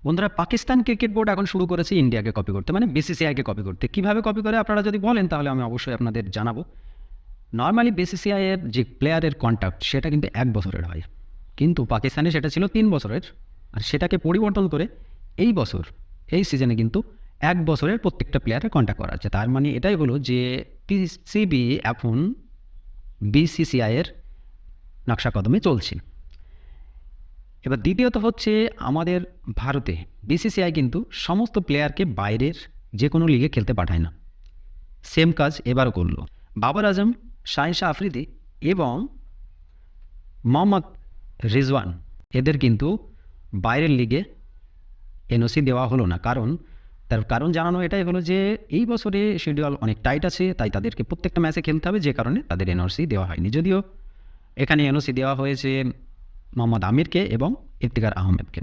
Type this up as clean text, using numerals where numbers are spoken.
বন্ধুরা, Pakistan cricket board এখন শুরু করেছে ইন্ডিয়াকে কপি করতে, মানে বিসিসিআইকে কপি করতে। কিভাবে কপি করে আপনারা যদি বলেন তাহলে আমি অবশ্যই আপনাদের জানাবো। নর্মালি বিসিসিআই এর যে প্লেয়ারের কন্ট্রাক্ট সেটা কিন্তু 1 বছরের হয়, কিন্তু পাকিস্তানে সেটা ছিল 3 বছরের। আর সেটাকে পরিবর্তন করে এই বছর, এই সিজনে কিন্তু 1 বছরের প্রত্যেকটা প্লেয়ারের কন্ট্রাক্ট করা আছে। তার মানে এটাই হলো যে পিসিবি এখন বিসিসিআই এর নকশা কদমে চলছে। এবার দ্বিতীয়ত হচ্ছে, আমাদের ভারতে বিসিসিআই কিন্তু সমস্ত প্লেয়ারকে বাইরের যে কোনো লিগে খেলতে পাঠায় না। সেম কাজ এবারও করলো। বাবর আজম, শাহিন শাহ আফ্রিদি এবং মোহাম্মদ রিজওয়ান, এদের কিন্তু বাইরের লিগে এনওসি দেওয়া হলো না। তার কারণ জানানো এটাই হলো যে এই বছরে শিডিউল অনেক টাইট আছে, তাই তাদেরকে প্রত্যেকটা ম্যাচে খেলতে হবে, যে কারণে তাদের এনওসি দেওয়া হয়নি। যদিও এখানে এনওসি দেওয়া হয়েছে মোহাম্মদ আমিরকে এবং ইফতিকার আহমেদকে।